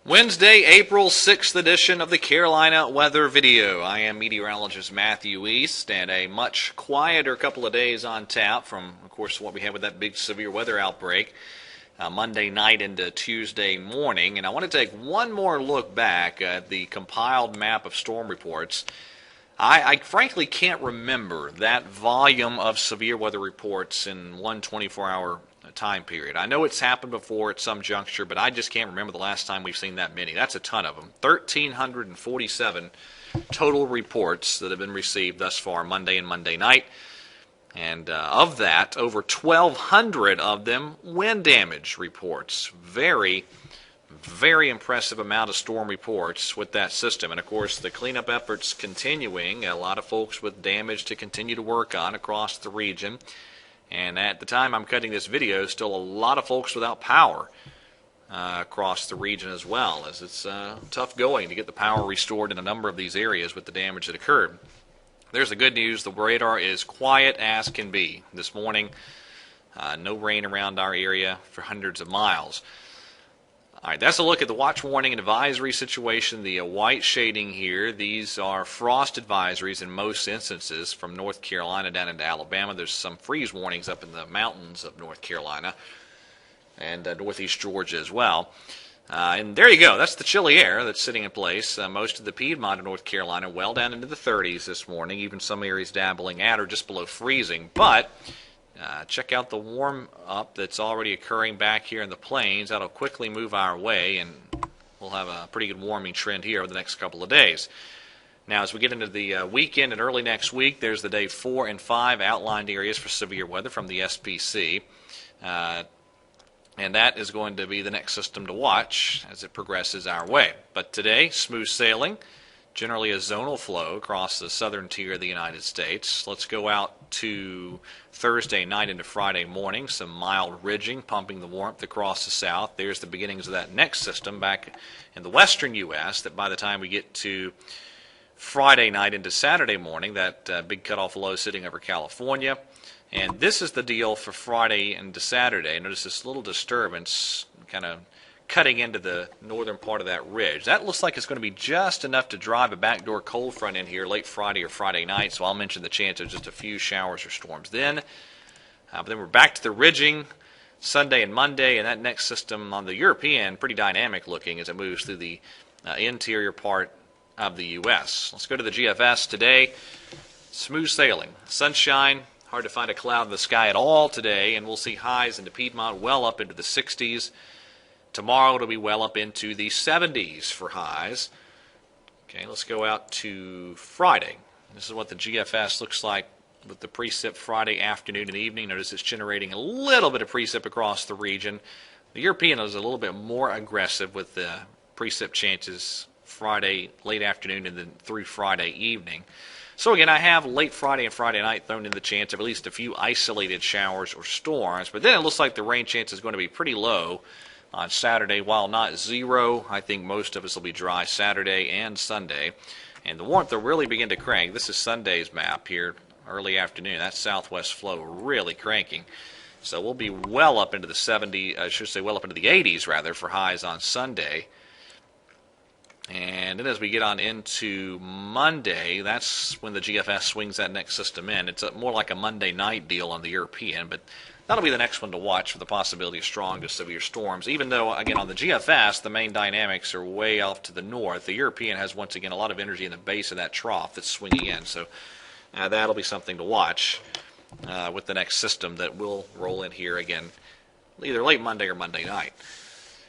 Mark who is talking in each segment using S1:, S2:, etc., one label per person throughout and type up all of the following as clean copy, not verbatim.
S1: Wednesday, April 6th edition of the Carolina Weather Video. I am meteorologist Matthew East, and a much quieter couple of days on tap from, of course, what we had with that big severe weather outbreak Monday night into Tuesday morning. And I want to take one more look back at the compiled map of storm reports. I frankly can't remember that volume of severe weather reports in one 24-hour time period. I know it's happened before at some juncture, but I just can't remember the last time we've seen that many. That's a ton of them. 1,347 total reports that have been received thus far Monday and Monday night. And of that, over 1,200 of them wind damage reports. Very impressive amount of storm reports with that system. And of course, the cleanup efforts continuing. A lot of folks with damage to continue to work on across the region. And at the time I'm cutting this video, still a lot of folks without power across the region as well, as it's tough going to get the power restored in a number of these areas with the damage that occurred. There's the good news. The radar is quiet as can be this morning. No rain around our area for hundreds of miles. All right, that's a look at the watch warning and advisory situation. The white shading here, these are frost advisories in most instances from North Carolina down into Alabama. There's some freeze warnings up in the mountains of North Carolina and northeast Georgia as well. And there you go. That's the chilly air that's sitting in place. Most of the Piedmont of North Carolina well down into the 30s this morning, even some areas dabbling at or just below freezing. But check out the warm up that's already occurring back here in the plains. That'll quickly move our way, and we'll have a pretty good warming trend here over the next couple of days. Now, as we get into the weekend and early next week, there's the day 4 and 5 outlined areas for severe weather from the SPC. And that is going to be the next system to watch as it progresses our way. But today, smooth sailing. Generally a zonal flow across the southern tier of the United States. Let's go out to Thursday night into Friday morning. Some mild ridging, pumping the warmth across the south. There's the beginnings of that next system back in the western U.S. that by the time we get to Friday night into Saturday morning, that big cutoff low sitting over California. And this is the deal for Friday into Saturday. Notice this little disturbance kind of cutting into the northern part of that ridge. That looks like it's going to be just enough to drive a backdoor cold front in here late Friday or Friday night, so I'll mention the chance of just a few showers or storms then. But then we're back to the ridging Sunday and Monday, and that next system on the European, pretty dynamic looking as it moves through the interior part of the U.S. Let's go to the GFS today. Smooth sailing. Sunshine. Hard to find a cloud in the sky at all today, and we'll see highs into Piedmont well up into the 60s. Tomorrow it'll be well up into the 70s for highs. Okay, let's go out to Friday. This is what the GFS looks like with the precip Friday afternoon and evening. Notice it's generating a little bit of precip across the region. The European is a little bit more aggressive with the precip chances Friday late afternoon and then through Friday evening. So again, I have late Friday and Friday night thrown in the chance of at least a few isolated showers or storms, but then it looks like the rain chance is going to be pretty low on Saturday. While not zero, I think most of us will be dry Saturday and Sunday. And the warmth will really begin to crank. This is Sunday's map here, early afternoon. That southwest flow really cranking. So we'll be well up into the 70s, I should say well up into the 80s rather, for highs on Sunday. And then as we get on into Monday, that's when the GFS swings that next system in. It's more like a Monday night deal on the European, but that'll be the next one to watch for the possibility of strong to severe storms. Even though, again, on the GFS, the main dynamics are way off to the north. The European has, once again, a lot of energy in the base of that trough that's swinging in. So that'll be something to watch with the next system that will roll in here again, either late Monday or Monday night.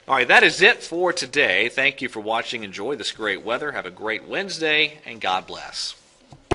S1: All right, that is it for today. Thank you for watching. Enjoy this great weather. Have a great Wednesday, and God bless.